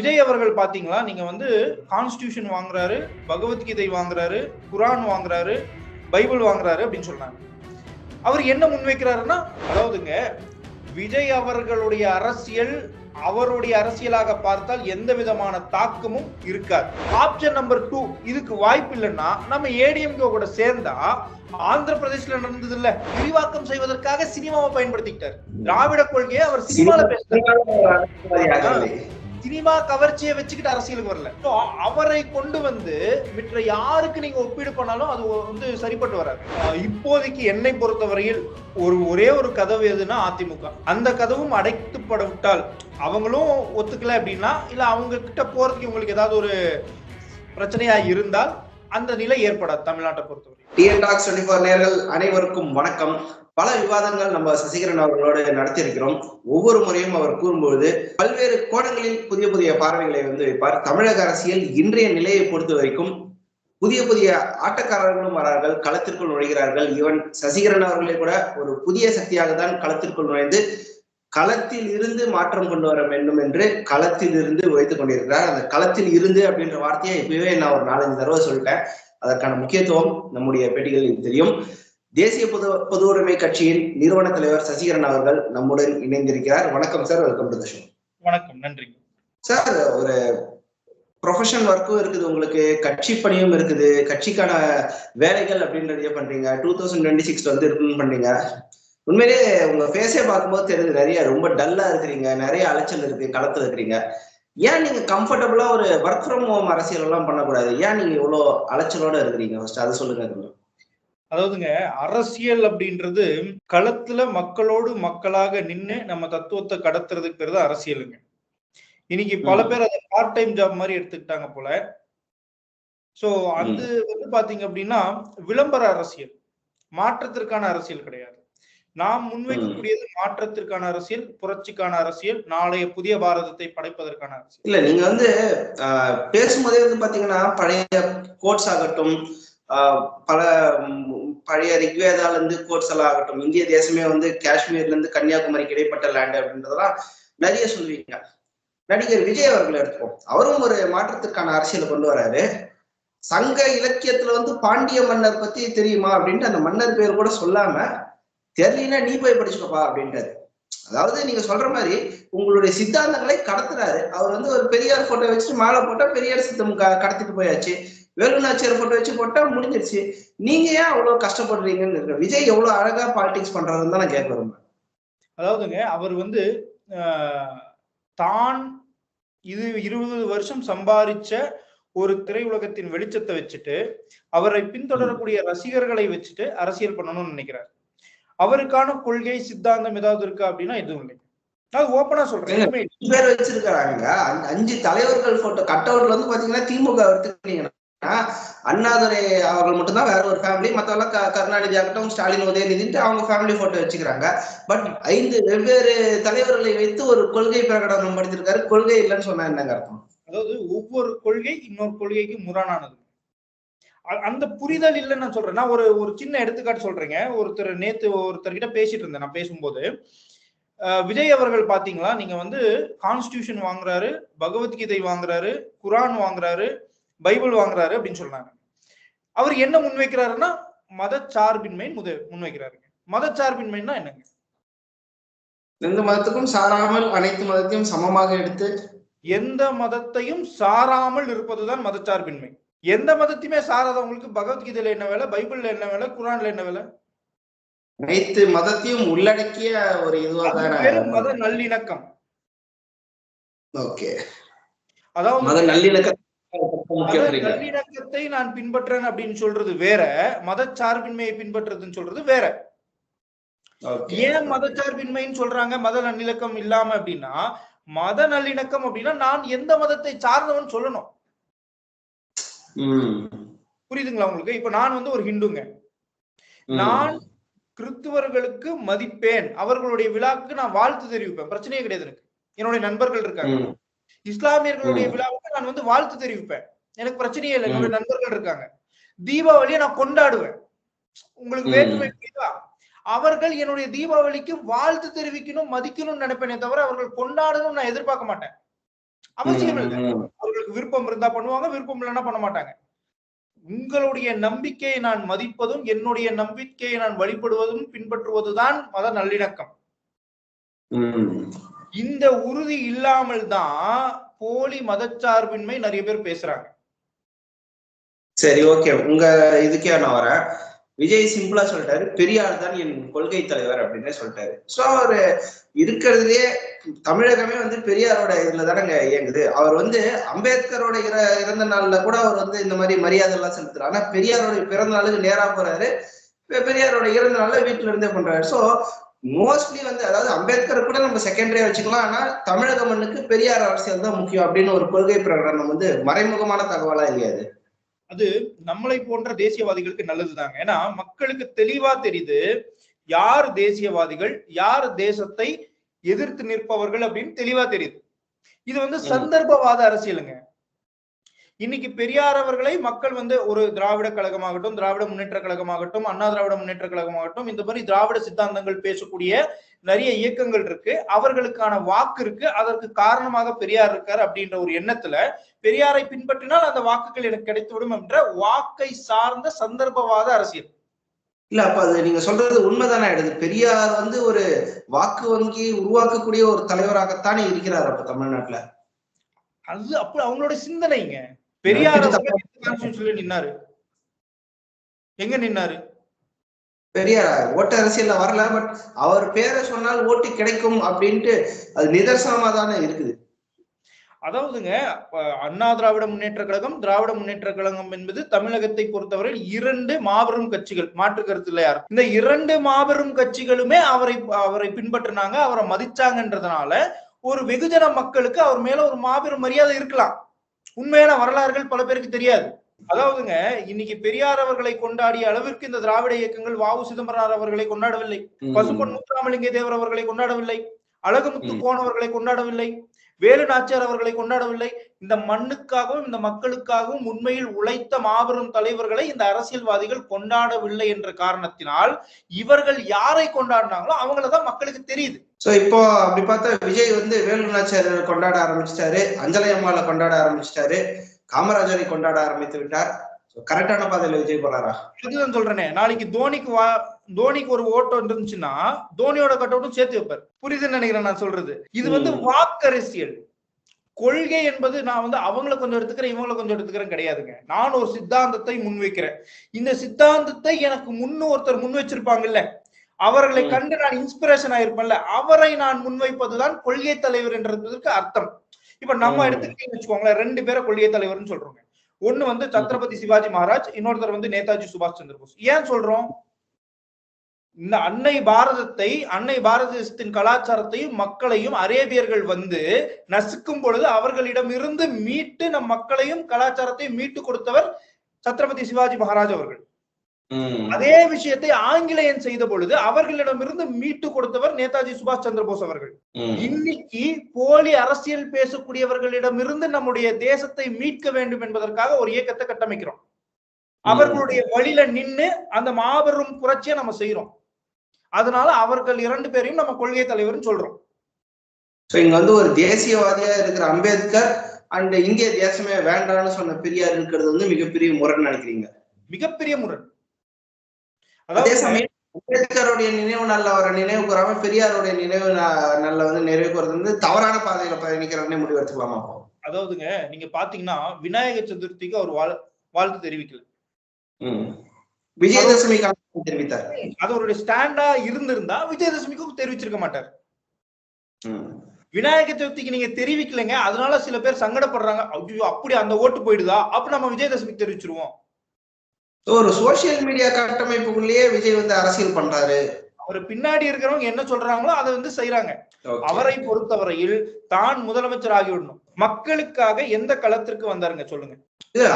விஜய் அவர்கள் பாத்தீங்களா, நீங்க வந்து கான்ஸ்டிடியூஷன் வாங்குறாரு, பகவத்கீதை வாங்குறாரு, குரான் வாங்குறாரு, பைபிள் வாங்குறாரு அப்படின்னு சொல்றாங்க. அவர் என்ன முன்வைக்கிறாருன்னா, அதாவதுங்க விஜய் அவர்களுடைய அரசியல் அவருடைய அரசியலாக பார்த்தால் எந்த விதமான தாக்கமும் இருக்காது. ஆப்ஷன் நம்பர் 2 இதுக்கு வாய்ப்பு இல்லைன்னா நம்ம ஏடிஎம்கே கூட சேர்ந்தா ஆந்திர பிரதேசல நடந்தது இல்ல, விரிவாக்கம் செய்வதற்காக சினிமாவை பயன்படுத்திக்கிட்டார். திராவிட கொள்கையை அவர் சினிமால பேசுறாரு. சினிமா கவர்ச்சியை வச்சுக்கிட்டு அரசியலுக்கு வரல. அவரை கொண்டு வந்து மற்ற யாருக்கு நீங்க ஒப்பீடு பண்ணாலும் அது வந்து சரிப்பட்டு வராது. இப்போதைக்கு என்னை பொறுத்தவரையில் ஒரே ஒரு கதவு எதுனா அதிமுக. அந்த கதவும் அடைத்துப்பட விட்டால் அவங்களும் ஒத்துக்கல அப்படின்னா, இல்ல அவங்க கிட்ட போறதுக்கு உங்களுக்கு ஏதாவது ஒரு பிரச்சனையா இருந்தால் அந்த நிலை ஏற்படாது தமிழ்நாட்டை பொறுத்தவரை. டிஎன் டாக்ஸ் 24 நேயர்கள் அனைவருக்கும் வணக்கம். பல விவாதங்கள் நம்ம சசிகரன் அவர்களோடு நடத்தி இருக்கிறோம். ஒவ்வொரு முறையும் அவர் கூறும்போது பல்வேறு கோணங்களில் புதிய புதிய பார்வைகளை வந்து வைப்பார். தமிழக அரசியல் இன்றைய நிலையை பொறுத்த வரைக்கும் புதிய புதிய ஆட்டக்காரர்களும் வரார்கள், களத்திற்குள் நுழைகிறார்கள். ஈவன் சசிகரன் அவர்களே கூட ஒரு புதிய சக்தியாக தான் களத்திற்குள் நுழைந்து களத்தில் இருந்து மாற்றம் கொண்டு வர வேண்டும் என்று களத்தில் இருந்து உழைத்துக் கொண்டிருக்கிறார். அந்த களத்தில் இருந்து அப்படின்ற வார்த்தையை இப்பவே நான் ஒரு 4-5 தடவை சொல்லிட்டேன். அதற்கான முக்கியத்துவம் நம்முடைய பேட்டிகளில் தெரியும். தேசிய பொது உடைமை கட்சியின் நிறுவன தலைவர் சசிகரன் அவர்கள் நம்முடன் இணைந்திருக்கிறார். வணக்கம் sir, welcome to the show. வணக்கம், நன்றி சார். ஒரு ப்ரொஃபஷனல் ஒர்க்கும் இருக்குது, உங்களுக்கு கட்சி பணியும் இருக்குது, கட்சிக்கான வேலைகள் அப்படின்றதையே பண்றீங்க. 2026 வந்து இருக்குன்னு பண்றீங்க. உண்மையிலேயே உங்க ஃபேஸே பார்க்கும்போது தெரியுது, நிறைய ரொம்ப டல்லா இருக்கிறீங்க, நிறைய அலைச்சல் இருக்கு, களத்துல இருக்கிறீங்க. ஏன் நீங்க கம்ஃபர்டபுளா ஒரு ஒர்க் ஃப்ரம் ஹோம் அரசியல் எல்லாம் பண்ணக்கூடாது? ஏன் நீங்க இவ்வளவு அலைச்சலோட இருக்கிறீங்க? ஃபர்ஸ்ட் அதை சொல்லுங்க. அதாவதுங்க, அரசியல் அப்படின்றது களத்துல மக்களோடு மக்களாக நின்று நம்ம தத்துவத்தை கடத்துறதுக்கு அரசியலுங்க. இன்னைக்கு பல பேர் அதை பார்ட் டைம் ஜாப் மாதிரி எடுத்துக்கிட்டாங்க போல. சோ அது வந்து பாத்தீங்க அப்படின்னா விளம்பர அரசியல், மாற்றத்திற்கான அரசியல் கிடையாது. நாம் முன்வைக்கக்கூடியது மாற்றத்திற்கான அரசியல், புரட்சிக்கான அரசியல், நாளைய புதிய பாரதத்தை படைப்பதற்கான அரசியல். இல்ல, நீங்க வந்து பேசும்போதே வந்து பாத்தீங்கன்னா பழைய கோட்ஸ் ஆகட்டும், பல பழைய ரிக்வேதால இருந்து கோட்ஸ் எல்லாம் ஆகட்டும், இந்திய தேசமே வந்து காஷ்மீர்ல இருந்து கன்னியாகுமரிக்கு இடைப்பட்ட லேண்ட் அப்படின்றதெல்லாம் நிறைய சொல்லுவீங்க. நடிகர் விஜய் அவர்கள் எடுத்துப்போம், அவரும் ஒரு மாற்றத்திற்கான அரசியலை கொண்டு வராரு. சங்க இலக்கியத்துல வந்து பாண்டிய மன்னர் பத்தி தெரியுமா அப்படின்ட்டு அந்த மன்னர் பேர் கூட சொல்லாம, தெரியலனா நீ போய் படிச்சுக்கப்பா அப்படின்றாரு. அதாவது நீங்க சொல்ற மாதிரி உங்களுடைய சித்தாந்தங்களை கடத்துறாரு. அவர் வந்து ஒரு பெரியார் போட்டோ வச்சுட்டு மாலை போட்டா பெரியார் சித்தம் கடத்திட்டு போயாச்சு, வேலுநாச்சியார் போட்டோ வச்சு போட்டா முடிஞ்சிருச்சு. நீங்க ஏன் அவ்வளவு கஷ்டப்படுறீங்கன்னு இருக்கு. விஜய் எவ்வளவு அழகா பாலிடிக்ஸ் பண்றதுன்னு தான் நான் கேட்க விரும்புறேன். அதாவதுங்க, அவர் வந்து தான் 20 வருஷம் சம்பாதிச்ச ஒரு திரையுலகத்தின் வெளிச்சத்தை வச்சுட்டு அவரை பின்தொடரக்கூடிய ரசிகர்களை வச்சுட்டு அரசியல் பண்ணணும்னு நினைக்கிறார். அவருக்கான கொள்கை சித்தாந்தம் ஏதாவது இருக்கா அப்படின்னா எதுவும் இல்லை. நான் ஓப்பனா சொல்றேன், பேர் வச்சிருக்காங்க. 5 தலைவர்கள் போட்டோ கட் அவுட்ல வந்து பாத்தீங்கன்னா திமுக எடுத்துக்கிட்டீங்கன்னா அண்ணாதுரை அவர்கள் மட்டும்தான் வேற ஒரு ஃபேமிலி, மத்தவெல்லாம் கருணாநிதி ஆகட்டும், ஸ்டாலின், உதயநிதிட்டு அவங்க ஃபேமிலி போட்டோ வச்சுக்கிறாங்க. பட் 5 வெவ்வேறு தலைவர்களை வைத்து ஒரு கொள்கை பிரகடனம் படுத்திருக்காரு. கொள்கை இல்லைன்னு சொன்னா என்னங்க அர்த்தம்? அதாவது ஒவ்வொரு கொள்கை இன்னொரு கொள்கைக்கு முரணானது. அந்த புரிதல் இல்லைன்னு நான் சொல்றேன். நான் ஒரு சின்ன எடுத்துக்காட்டு சொல்றேங்க. நேத்து ஒருத்தர்கிட்ட பேசிட்டு இருந்தேன். நான் பேசும்போது விஜய் அவர்கள் பாத்தீங்களா, நீங்க வந்து கான்ஸ்டிடியூஷன் வாங்குறாரு, பகவத்கீதை வாங்குறாரு, குரான் வாங்குறாரு, பைபிள் வாங்குறாரு அப்படின்னு சொல்றாங்க. அவர் என்ன முன்வைக்கிறாருன்னா மதச்சார்பின்மை முன்வைக்கிறாருங்க. மதச்சார்பின்மைன்னா என்னங்க? எந்த மதத்துக்கும் சாராமல் அனைத்து மதத்தையும் சமமாக எடுத்து எந்த மதத்தையும் சாராமல் இருப்பதுதான் மதச்சார்பின்மை. எந்த மதத்தையுமே சாராதவங்களுக்கு பகவத்கீதையில என்ன வேலை, பைபிள்ல என்ன வேலை, குரான்ல என்ன வேலை? அனைத்து மதத்தையும் உள்ளடக்கிய ஒரு இதுவாக மத நல்லிணக்கம். ஓகே, அதாவது மத நல்லிணக்கத்தை நான் பின்பற்றேன் அப்படின்னு சொல்றது வேற, மதச்சார்பின்மையை பின்பற்றுறதுன்னு சொல்றது வேற. ஏன் மதச்சார்பின்மைன்னு சொல்றாங்க மத நல்லிணக்கம் இல்லாம அப்படின்னா, மத நல்லிணக்கம் அப்படின்னா நான் எந்த மதத்தை சார்ந்தவன் சொல்லணும். புரியுதுங்களா உங்களுக்கு? இப்ப நான் வந்து ஒரு ஹிந்துங்க, நான் கிறிஸ்துவர்களுக்கு மதிப்பேன், அவர்களுடைய விழாவுக்கு நான் வாழ்த்து தெரிவிப்பேன், பிரச்சனையே கிடையாது எனக்கு. என்னுடைய நண்பர்கள் இருக்காங்க. இஸ்லாமியர்களுடைய விழாவுக்கு நான் வந்து வாழ்த்து தெரிவிப்பேன், எனக்கு பிரச்சனையே இல்லை, என்னுடைய நண்பர்கள் இருக்காங்க. தீபாவளியை நான் கொண்டாடுவேன். உங்களுக்கு வேற்றுமை புரியுதா? அவர்கள் என்னுடைய தீபாவளிக்கு வாழ்த்து தெரிவிக்கணும், மதிக்கணும்னு நினைப்பேனே தவிர அவர்கள் கொண்டாடணும் நான் எதிர்பார்க்க மாட்டேன். அவசியம் இல்லை. அவர்களுக்கு விருப்பம் இருந்தா பண்ணுவாங்க, விருப்பம் இல்லைன்னா பண்ண மாட்டாங்க. உங்களுடைய நம்பிக்கையை நான் மதிப்பதும் என்னுடைய நம்பிக்கையை நான் வழிபடுவதும் பின்பற்றுவதுதான் மத நல்லிணக்கம். இந்த உறுதி இல்லாமல் தான் போலி மதச்சார்பின்மை நிறைய பேர் பேசுறாங்க. சரி, ஓகே, உங்க இதுக்கே நான் வரேன். விஜய் சிம்பிளா சொல்லிட்டாரு, பெரியார் தான் என் கொள்கை தலைவர் அப்படின்னு சொல்லிட்டாரு. சோ அவரு இருக்கிறதுலயே தமிழகமே வந்து பெரியாரோட இதுல தானங்க இயங்குது. அவர் வந்து அம்பேத்கரோட இறந்த நாள்ல கூட அவர் வந்து இந்த மாதிரி மரியாதை எல்லாம் செலுத்துறாரு. ஆனா பெரியாரோட பிறந்த நாளுக்கு நேரா போறாரு, பெரியாரோட இறந்த நாள்ல வீட்டுல இருந்தே பண்றாரு. சோ மோஸ்ட்லி வந்து அதாவது அம்பேத்கரை கூட நம்ம செகண்டரியா வச்சுக்கலாம், ஆனா தமிழக மண்ணுக்கு பெரியார் அரசியல் தான் முக்கியம் அப்படின்னு ஒரு கொள்கை பிரகடனம் வந்து மறைமுகமான தகவலா இல்லையா? அது நம்மளை போன்ற தேசியவாதிகளுக்கு நல்லதுதாங்க. ஏன்னா மக்களுக்கு தெளிவா தெரியுது யார் தேசியவாதிகள், யார் தேசத்தை எதிர்த்து நிற்பவர்கள் அப்படின்னு தெளிவா தெரியுது. இது வந்து சந்தர்ப்பவாத அரசியலுங்க. இன்னைக்கு பெரியார் அவர்களை மக்கள் வந்து ஒரு திராவிட கழகமாகட்டும், திராவிட முன்னேற்ற கழகமாகட்டும், அண்ணா திராவிட முன்னேற்ற கழகமாகட்டும், இந்த மாதிரி திராவிட சித்தாந்தங்கள் பேசக்கூடிய நிறைய இயக்கங்கள் இருக்கு, அவர்களுக்கான வாக்கு இருக்கு, அதற்கு காரணமாக பெரியார் இருக்காரு அப்படின்ற ஒரு எண்ணத்துல பெரியாரை பின்பற்றினால் அந்த வாக்குகள் எனக்கு கிடைத்துவிடும் என்ற வாக்கை சார்ந்த சந்தர்ப்பவாத அரசியல். இல்ல, அப்ப அது நீங்க சொல்றது உண்மைதானே ஆயிடுது. பெரியார் வந்து ஒரு வாக்கு வங்கி உருவாக்கக்கூடிய ஒரு தலைவராகத்தானே இருக்கிறார் அப்ப தமிழ்நாட்டுல. அது அப்ப அவங்களோட சிந்தனைங்க. பெரியார் நின்னாரு, எங்க நின்னாரு? பெரியார் ஓட்டு அரசியல்ல வரல, பட் அவர் பேரை சொன்னால் ஓட்டு கிடைக்கும் அப்படின்ட்டு அது நிதர்சனமா தானே இருக்குது. அதாவதுங்க, அண்ணா திராவிட முன்னேற்ற கழகம், திராவிட முன்னேற்ற கழகம் என்பது தமிழகத்தை பொறுத்தவரை இரண்டு மாபெரும் கட்சிகள், மாற்று கருத்து இல்ல யார். இந்த இரண்டு மாபெரும் கட்சிகளுமே அவரை பின்பற்றினாங்க, அவரை மதிச்சாங்கன்றதுனால ஒரு வெகுஜன மக்களுக்கு அவர் மேல ஒரு மாபெரும் மரியாதை இருக்கலாம். உண்மையான வரலாறுகள் பல பேருக்கு தெரியாது. அதாவதுங்க, இன்னைக்கு பெரியார் அவர்களை கொண்டாடிய அளவிற்கு இந்த திராவிட இயக்கங்கள் வாவு சிதம்பரம் அவர்களை கொண்டாடவில்லை, பசும்பொன் முத்துராமலிங்க தேவர் அவர்களை கொண்டாடவில்லை, அழகுமுத்து கோன் அவர்களை கொண்டாடவில்லை, வேலு நாச்சியார் அவர்களை கொண்டாடவில்லை. இந்த மண்ணுக்காகவும் இந்த மக்களுக்காகவும் உண்மையில் உழைத்த மாபெரும் தலைவர்களை இந்த அரசியல்வாதிகள் கொண்டாடவில்லை என்ற காரணத்தினால் இவர்கள் யாரை கொண்டாடினாங்களோ அவங்களதான் மக்களுக்கு தெரியுது. சோ இப்போ அப்படி பார்த்தா விஜய் வந்து வேலு நாச்சியார் கொண்டாட ஆரம்பிச்சிட்டாரு, அஞ்சலை அம்மாவை கொண்டாட ஆரம்பிச்சிட்டாரு, காமராஜரை கொண்டாட ஆரம்பித்து விட்டார். கரெக்டான பாதையில விஜய் போறாரா? அதுதான் சொல்றேனே, நாளைக்கு தோனிக்கு ஒரு ஓட்டம் இருந்துச்சுன்னா தோனியோட கட்டவுட்டும் சேர்த்து வைப்பார். புரியுதுன்னு நினைக்கிறேன் நான் சொல்றது. இது வந்து வாக்கரசியல். கொள்கை என்பது நான் வந்து அவங்கள கொஞ்சம் எடுத்துக்கிறேன், இவங்களை கொஞ்சம் எடுத்துக்கிறேன் கிடையாதுங்க. நான் ஒரு சித்தாந்தத்தை முன்வைக்கிறேன். இந்த சித்தாந்தத்தை எனக்கு ஒருத்தர் முன் வச்சிருப்பாங்கல்ல, அவர்களை கண்டு நான் இன்ஸ்பிரேஷன் ஆயிருப்பேன்ல, அவரை நான் முன்வைப்பதுதான் கொள்கை தலைவர் என்றதுக்கு அர்த்தம். இப்ப நம்ம எடுத்துக்கிட்டீங்கன்னு வச்சுக்கோங்களேன், ரெண்டு பேரை கொள்கை தலைவர்னு சொல்றோங்க. ஒண்ணு வந்து சத்ரபதி சிவாஜி மகாராஜ், இன்னொருத்தர் வந்து நேதாஜி சுபாஷ் சந்திர போஸ். ஏன் சொல்றோம்? இந்த அன்னை பாரதத்தின் கலாச்சாரத்தையும் மக்களையும் அரேபியர்கள் வந்து நசுக்கும் பொழுது அவர்களிடம் இருந்து மீட்டு நம் மக்களையும் கலாச்சாரத்தையும் மீட்டு கொடுத்தவர் சத்ரபதி சிவாஜி மகாராஜ் அவர்கள். அதே விஷயத்தை ஆங்கிலேயன் செய்த பொழுது அவர்களிடமிருந்து மீட்டு கொடுத்தவர் நேதாஜி சுபாஷ் சந்திர போஸ் அவர்கள். இன்னைக்கு போலி அரசியல் பேசக்கூடியவர்களிடமிருந்து நம்முடைய தேசத்தை மீட்க வேண்டும் என்பதற்காக ஒரு இயக்கத்தை கட்டமைக்கிறோம். அவர்களுடைய வழியில நின்று அந்த மாபெரும் புரட்சியை நம்ம செய்யறோம். அதனால அவர்கள் இரண்டு பேரையும் நம்ம கொள்கை தலைவர்னு சொல்றோம். இங்க வந்து ஒரு தேசியவாதியா இருக்கிற அம்பேத்கர் அண்ட் இந்திய தேசமே வேண்டாம்னு சொன்ன பெரியார் இருக்கிறது வந்து மிகப்பெரிய முரண் நினைக்கிறீங்க? மிகப்பெரிய முரண். அதே சமயம் அம்பேத்கருடைய நினைவு நாள்ல அவரை நினைவு கூறாம பெரியாருடைய நினைவு நாள்ல வந்து நிறைவு கூறது வந்து தவறான பாதையில பயணிக்கிறவனே முடிவு எடுத்துக்கலாமா? அதாவதுங்க, நீங்க பாத்தீங்கன்னா விநாயக சதுர்த்திக்கு அவர் வாழ்த்து தெரிவிக்கல, விஜயதசமிக்கு தெரிவித்தார். அது அவருடைய ஸ்டாண்டா இருந்திருந்தா விஜயதசமிக்கு தெரிவிச்சிருக்க மாட்டார். விநாயக சதுர்த்திக்கு நீங்க தெரிவிக்கலைங்க, அதனால சில பேர் சங்கடப்படுறாங்க. ஐயோ அப்படி அந்த ஓட்டு போயிடுதா, அப்ப நம்ம விஜயதசமிக்கு தெரிவிச்சிருவோம். ஒரு சோசியல் மீடியா கட்டமைப்புக்குள்ளேயே விஜய் வந்து அரசியல் பண்றாரு. அவர் பின்னாடி இருக்கிறவங்க என்ன சொல்றாங்களோ அதை வந்து செய்யறாங்க. அவரை பொறுத்தவரையில் தான் முதலமைச்சர் ஆகிவிடணும். மக்களுக்காக எந்த களத்திற்கு வந்தாருங்க சொல்லுங்க?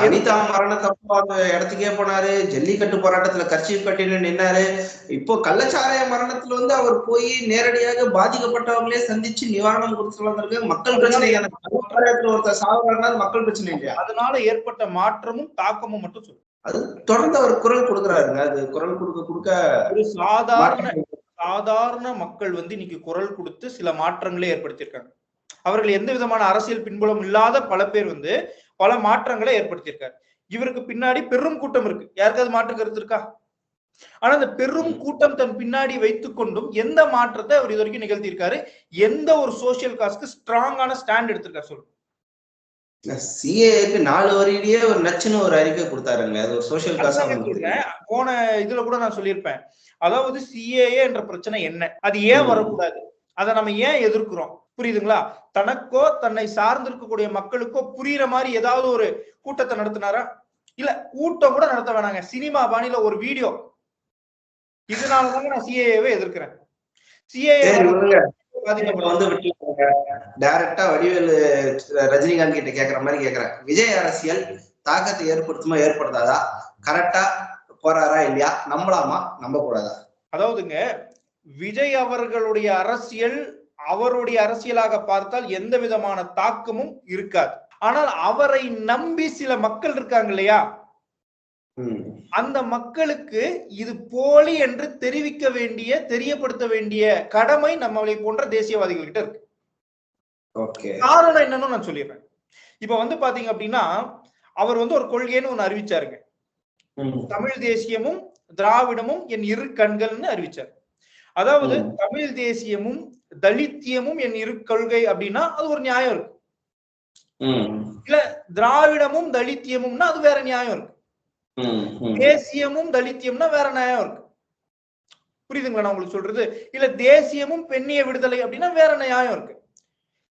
அனிதா மரணத்தப்ப இடத்துக்கே போனாரு, ஜல்லிக்கட்டு போராட்டத்துல கர்ச்சீஃப் கட்டின்னு நின்னாரு. இப்போ கள்ளச்சாராய மரணத்துல வந்து அவர் போய் நேரடியாக பாதிக்கப்பட்டவங்களே சந்திச்சு நிவாரணம் கொடுத்து வந்திருக்கு. மக்கள் பிரச்சனை ஒருத்தர் சாகுறாருன்னா மக்கள் பிரச்சனை இல்லையா? அதனால ஏற்பட்ட மாற்றமும் தாக்கமும் மட்டும் சொல்லு. அது தொடர்ந்து அவர் குரல் கொடுக்குறாருங்க. அது குரல் கொடுக்க ஒரு சாதாரண மக்கள் வந்து இன்னைக்கு குரல் கொடுத்து சில மாற்றங்களே ஏற்படுத்தியிருக்காங்க. அவர்கள் எந்த விதமான அரசியல் பின்புலம் இல்லாத பல பேர் வந்து பல மாற்றங்களை ஏற்படுத்தியிருக்காரு. இவருக்கு பின்னாடி பெரும் கூட்டம் இருக்கு. யாருக்காவது மாற்று கருத்து இருக்கா? ஆனா அந்த பெரும் கூட்டம் தன் பின்னாடி வைத்துக் கொண்டும் எந்த மாற்றத்தை அவர் இது வரைக்கும் நிகழ்த்தியிருக்காரு? எந்த ஒரு சோசியல் காஸ்க்கு ஸ்ட்ராங்கான ஸ்டாண்ட் எடுத்திருக்காரு சொல்லுங்க. சிஏக்கு 4 வரியிலேயே ஒரு நச்சுன்னு ஒரு அறிக்கை கொடுத்தாருங்க. அது ஒரு சோசியல் காசா போன இதுல கூட நான் சொல்லியிருப்பேன். அதாவது சிஏஏ என்ற பிரச்சனை என்ன, அது ஏன் வரக்கூடாது, அதை நம்ம ஏன் எதிர்க்கிறோம், புரியுதுங்களா? தனக்கோ தன்னை சார்ந்திருக்கக்கூடிய மக்களுக்கோ புரியுற மாதிரி ஏதாவது ஒரு கூட்டத்தை நடத்தினாரா? இல்ல கூட்டம் கூட நடத்த வேணாங்க, சினிமா பாணியில ஒரு வீடியோ. இதனாலதாங்க நான் சிஏஏவை எதிர்க்கிறேன். சிஏஏ வந்து டைரக்டா வடிவேலு ரஜினிகாந்த் கிட்ட கேக்குற மாதிரி கேக்குறேன். விஜய் அரசியல் தாக்கத்தை ஏற்படுத்துமா ஏற்படுத்தாதா, கரெக்டா போறாரா இல்லையா, நம்பலாமா நம்ப கூடாதா? அதாவதுங்க விஜய் அவர்களுடைய அரசியல் அவருடைய அரசியலாக பார்த்தால் எந்த விதமான தாக்கமும் இருக்காது. ஆனால் அவரை நம்பி சில மக்கள் இருக்காங்க இல்லையா, அந்த மக்களுக்கு இது போலி என்று தெரிவிக்க வேண்டிய, தெரியப்படுத்த வேண்டிய கடமை நம்மளை போன்ற தேசியவாதிகள் கிட்ட இருக்கு. காரணம் என்னன்னு நான் சொல்லிடுறேன். இப்ப வந்து பாத்தீங்க அப்படின்னா, அவர் வந்து ஒரு கொள்கைன்னு ஒண்ணு அறிவிச்சாருங்க. தமிழ் தேசியமும் திராவிடமும் என் இரு கண்கள்னு அறிவிச்சார். அதாவது தமிழ் தேசியமும் தலித்தியமும் என் இரு கொள்கை அப்படின்னா அது ஒரு நியாயம் இருக்கு. இல்ல திராவிடமும் தலித்தியமும்னா அது வேற நியாயம் இருக்கு. தேசியமும் தலித்தியம்னா வேற நியாயம் இருக்கு. புரியுதுங்களா நான் உங்களுக்கு சொல்றது? இல்ல தேசியமும் பெண்ணிய விடுதலை அப்படின்னா வேற நியாயம் இருக்கு.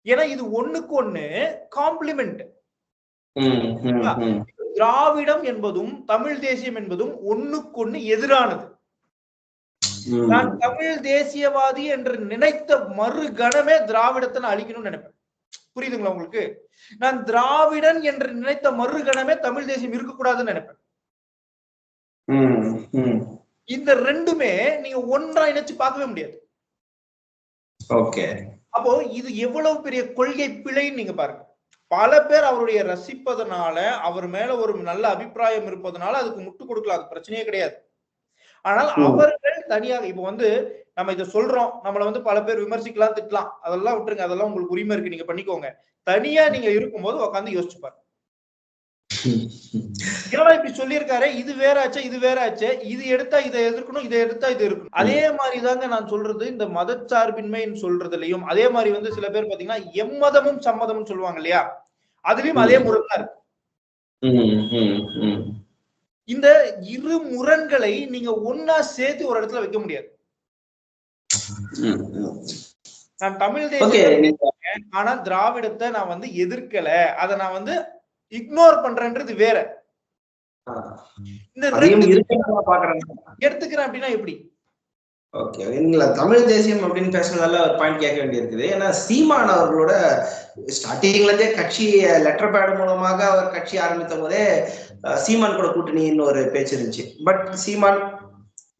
ஏன்னா இது ஒண்ணுக்கு ஒண்ணு காம்ப்ளிமெண்ட். திராவிடம் என்பதும் தமிழ் தேசியம் என்பதும் ஒண்ணுக்கு எதிரானது. நான் தமிழ் தேசியவாதி என்று நினைத்த மறு கணமே திராவிடத்தை நான் அழிக்கணும்னு நினைப்பேன். புரியுதுங்களா உங்களுக்கு? நான் திராவிடன் என்று நினைத்த மறு கணமே தமிழ் தேசியம் இருக்கக்கூடாதுன்னு நினைப்பேன். இந்த ரெண்டுமே நீங்க ஒன்றா இணைச்சு பார்க்கவே முடியாது. அப்போ இது எவ்வளவு பெரிய கொள்கை பிழைன்னு நீங்க பாருங்க. பல பேர் அவருடைய ரசிப்பதனால, அவர் மேல ஒரு நல்ல அபிப்பிராயம் இருப்பதனால அதுக்கு முட்டு கொடுக்கலாம், அது பிரச்சனையே கிடையாது. ஆனால் அவர்கள் தனியாக இப்ப வந்து நம்ம இதை சொல்றோம், நம்மள வந்து பல பேர் விமர்சிக்கலாம், திட்டலாம், அதெல்லாம் விட்டுருங்க, அதெல்லாம் உங்களுக்கு உரிமை இருக்கு, நீங்க பண்ணிக்கோங்க. தனியா நீங்க இருக்கும்போது உட்காந்து யோசிச்சு பாருங்க. ஏன்னா இப்படி சொல்லியிருக்காரு, இது வேற ஆச்சு, இது வேற ஆச்சு, இது எடுத்தா இதை எதிர்க்கணும், இதை எடுத்தா இது இருக்கணும். அதே மாதிரிதாங்க நான் சொல்றது இந்த மதச்சார்பின்மைன்னு சொல்றதுலயும் அதே மாதிரி வந்து சில பேர் பாத்தீங்கன்னா எம்மதமும் சம்மதமும் சொல்லுவாங்க இல்லையா, அதுலயும் அதே முரண் இருக்கு. இந்த இரு முரண்களை நீங்க ஒன்னா சேர்த்து ஒரு இடத்துல வைக்க முடியாது. நான் தமிழ் தேசியம் ஆனா திராவிடத்தை நான் வந்து எதிர்க்கல, அதை நான் வந்து இக்னோர் பண்றேன்றது வேற. இந்த எடுத்துக்கிறேன் அப்படின்னா எப்படி? ஓகே, நீங்களா தமிழ் தேசியம் அப்படின்னு பேசுறதால ஒரு பாயிண்ட் கேட்க வேண்டியிருக்குது. ஏன்னா சீமான் அவர்களோட ஸ்டார்டிங்ல இருந்தே கட்சி லெட்டர் பேட் மூலமாக அவர் கட்சி ஆரம்பித்த போதே சீமான் கூட கூட்டணின்னு ஒரு பேச்சு இருந்துச்சு. பட் சீமான்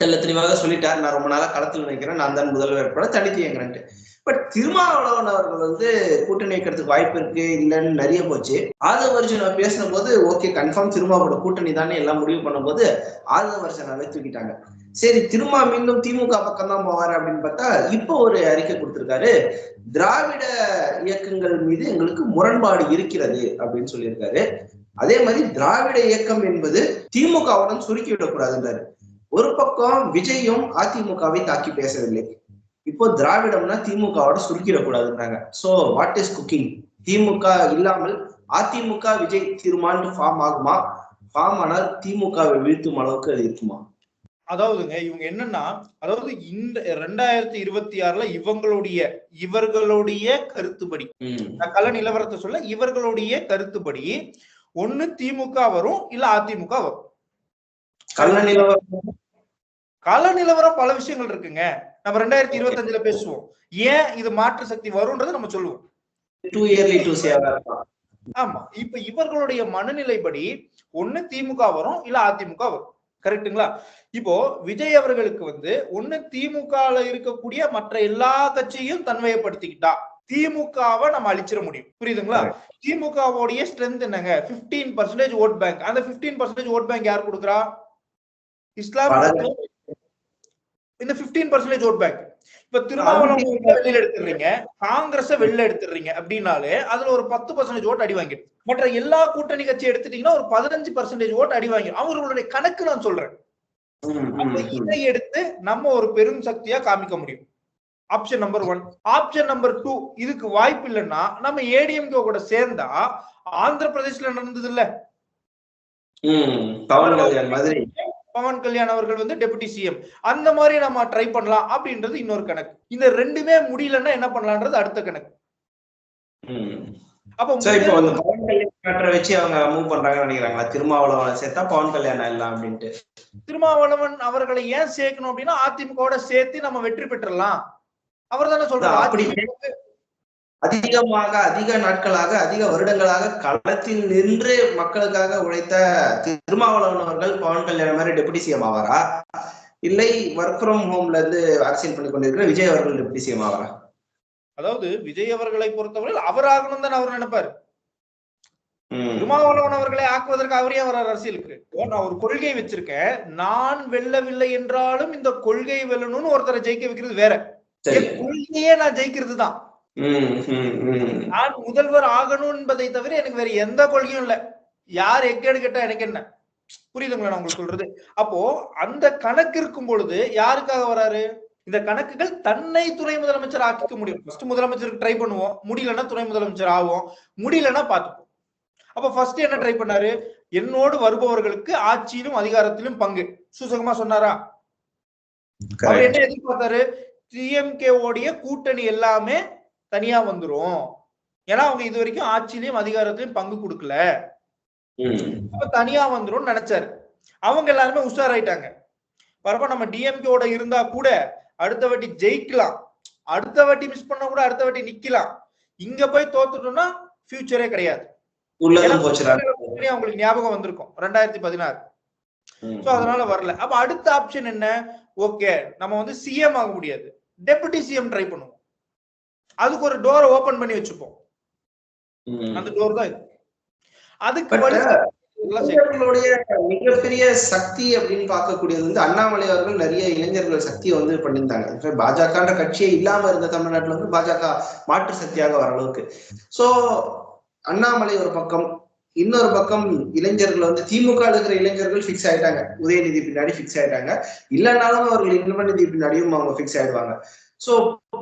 தெல்ல தெளிவாக சொல்லிட்டார், நான் ரொம்ப நாளா களத்தில் நினைக்கிறேன், நான் தான் முதல்வர் வேட்பாளர், தனித்து இயங்குறேன்ட்டு. பட் திருமாவளவன் அவர்கள் வந்து கூட்டணி வைக்கிறதுக்கு வாய்ப்பு இருக்கு இல்லைன்னு நிறைய போச்சு. ஆதவர்ஜுனா பேசின போது ஓகே கன்ஃபார்ம் திருமாவோட கூட்டணி தானே எல்லாம் முடிவு பண்ணும் போது ஆதவர்ஜுனாவை தூக்கிட்டாங்க. சரி திருமா மீண்டும் திமுக பக்கம் தான் போவாரு அப்படின்னு பார்த்தா இப்போ ஒரு அறிக்கை கொடுத்திருக்காரு, திராவிட இயக்கங்கள் மீது எங்களுக்கு முரண்பாடு இருக்கிறது அப்படின்னு சொல்லியிருக்காரு. அதே மாதிரி திராவிட இயக்கம் என்பது திமுகவுடன் சுருக்கி விடக்கூடாதுன்றாரு. ஒரு பக்கம் விஜயும் அதிமுகவை தாக்கி பேசவில்லை, இப்போ திராவிடம்னா திமுகவோட சுருக்கிடக்கூடாதுன்றாங்க. So what is cooking? DMK இல்லாமல் அதிமுக விஜய் தீர்மானம் ஃபார்ம் ஆகுமா? ஃபார்ம் ஆனால் திமுகவை வீழ்த்தும் அளவுக்கு அது இருக்குமா? அதாவதுங்க இவங்க என்னன்னா, அதாவது இந்த 2026ல இவர்களுடைய கருத்துப்படி, நான் கள நிலவரத்தை சொல்ல, இவர்களுடைய கருத்துப்படி ஒண்ணு திமுக வரும் இல்ல அதிமுக வரும். கள நிலவரம் பல விஷயங்கள் இருக்குங்க, நம்ம 2025ல பேசுவோம். ஏன் இது மாற்று சக்தி வரும்ன்றது நம்ம சொல்லுவோம். ஆமா, இப்ப இவர்களுடைய மனநிலைப்படி ஒண்ணு திமுக வரும் இல்ல அதிமுக வரும், கரெக்டுங்களா? இப்போ விஜய் அவர்களுக்கு வந்து ஒண்ணு திமுகல இருக்கக்கூடிய மற்ற எல்லா கட்சியும் தன்மையப்படுத்திக்கிட்டா திமுகவை நம்ம அழிச்சிட முடியும், புரியுதுங்களா? திமுகவுடைய ஸ்ட்ரென்த் என்னங்க? 15% ஓட் பேங்க். அந்த 15% ஓட் பேங்க் யார் கொடுக்குறா? இஸ்லாம். இந்த 15% ஓட் பேங்க் இப்ப திருமாவளவன் வெளியில எடுத்துறீங்க, காங்கிரஸ வெளில எடுத்துறீங்க அப்படின்னாலே அதுல ஒரு 10% ஓட்டு அடி வாங்கிடும். மற்ற எல்லா கூட்டணி கட்சி எடுத்துட்டீங்கன்னா ஒரு 15% ஓட்டு அடி வாங்கிடும். அவர்களுடைய கணக்கு நான் சொல்றேன். அப்ப இதை எடுத்து நம்ம ஒரு பெரும் சக்தியா காமிக்க முடியும். Option number 1. ஆப்ஷன் நம்பர் 2, இதுக்கு வாய்ப்பு இல்லைன்னா நம்ம ஏடிஎம்கே கூட சேர்ந்தா ஆந்திர பிரதேசல நடந்தது இல்ல, பவன் கல்யாண் அவர்கள் வந்து டெபுட்டி சிஎம், அந்த மாதிரி நம்ம ட்ரை பண்ணலாம் அப்படின்றது இன்னொரு கணக்கு. இந்த ரெண்டுமே முடியலன்னா என்ன பண்ணலாம்ன்றது அடுத்த கணக்கு. அப்ப இப்போ அந்த பவன் கல்யாண் வச்சு அவங்க மூவ் பண்றாங்கன்னு நினைக்கிறாங்களா? திருமாவளவன் சேர்த்தா பவன் கல்யாணம் எல்லாம் அப்படின்ட்டு. திருமாவளவன் அவர்களை ஏன் சேர்க்கணும் அப்படின்னா அதிமுக சேர்த்து நம்ம வெற்றி பெற்றலாம். அவர் தானே சொல்றாரு. அதிகமாக அதிக நாட்களாக அதிக வருடங்களாக களத்தில் நின்று மக்களுக்காக உழைத்த திருமாவளவன் அவர்கள் பவன் கல்யாணம் மாதிரி டெபுட்டி சிஎம் ஆவாரா, இல்லை ஒர்க் ஃப்ரம் ஹோம்ல இருந்து அரசியல் பண்ணி கொண்டிருக்கிற விஜய் அவர்கள் டெபுட்டி சிஎம் ஆவாரா? அதாவது விஜய் அவர்களை பொறுத்தவரை அவர் ஆகணும் தான் அவர் நினைப்பாரு. திருமாவளவன் அவர்களை ஆக்குவதற்கு அவரே வர்றார் அரசியலுக்கு. நான் ஒரு கொள்கை வச்சிருக்கேன், நான் வெல்லவில்லை என்றாலும் இந்த கொள்கை வெல்லணும்னு ஒருத்தரை ஜெயிக்க வைக்கிறது வேற, கொள்கையே நான் ஜெயிக்கிறது தான். நான் முதல்வர் ஆகணும் என்பதை தவிர எனக்கு வேற எந்த கொள்கையும் இல்ல. யார் எக்கேடு கேட்டா எனக்கு என்ன, புரியுதுங்களா நான் உங்களுக்கு சொல்றது? அப்போ அந்த கணக்கு இருக்கும் பொழுது யாருக்காக வராரு? இந்த கணக்குகள் தன்னை துணை முதலமைச்சர் ஆக்கிக்க முடியும். ஃபர்ஸ்ட் முதலமைச்சருக்கு ட்ரை பண்ணுவோம், முடியலன்னா துணை முதலமைச்சர் ஆகும், முடியலன்னா பாத்துப்போம். அப்ப ஃபர்ஸ்ட் என்ன ட்ரை பண்ணாரு? என்னோடு வருபவர்களுக்கு ஆட்சியிலும் அதிகாரத்திலும் பங்கு. சூசகமா சொன்னாரா? அவர் என்ன எதிர்பார்த்தாரு? டிஎம்கே ஓடைய கூட்டணி எல்லாமே தனியா வந்துரும், ஏன்னா அவங்க இது வரைக்கும் ஆட்சியிலையும் அதிகாரத்திலையும் பங்கு கொடுக்கல, அப்ப தனியா வந்துரும் நினைச்சாரு. அவங்க எல்லாருமே உஷாராயிட்டாங்க. வரப்ப நம்ம டிஎம்கேவோட இருந்தா கூட அடுத்த வாட்டி ஜெயிக்கலாம், அடுத்த வாட்டி மிஸ் பண்ண கூட அடுத்த வாட்டி நிக்கலாம், இங்க போய் தோத்துட்டோம்னா ஃபியூச்சரே கிடையாது. அவங்களுக்கு ஞாபகம் வந்திருக்கும் 2016. அதனால வரல. அப்ப அடுத்த ஆப்ஷன் என்ன? ஓகே, நம்ம வந்து சிஎம் ஆக முடியாது, டெபுட்டி சிஎம் ட்ரை பண்ணுவோம், அதுக்கு ஒரு டோரை ஓபன் பண்ணி வச்சுப்போம். அந்த டோர் தான் இது. அதுக்கு மிகப்பெரிய சக்தி அப்படின்னு பார்க்கக்கூடியது வந்து அண்ணாமலை அவர்கள் நிறைய இளைஞர்கள் சக்தியை வந்து பண்ணியிருந்தாங்க. பாஜக கட்சியே இல்லாம இருந்த தமிழ்நாட்டுல வந்து பாஜக மாற்று சக்தியாக வர அளவுக்கு. சோ அண்ணாமலை ஒரு பக்கம், இன்னொரு பக்கம் இளைஞர்கள் வந்து திமுக இருக்கிற இளைஞர்கள் பிக்ஸ் ஆயிட்டாங்க, உதயநிதி பின்னாடி பிக்ஸ் ஆயிட்டாங்க, இல்லைனாலும் அவர்கள் இன்பநிதி பின்னாடியும் அவங்க பிக்ஸ் ஆயிடுவாங்க. சோ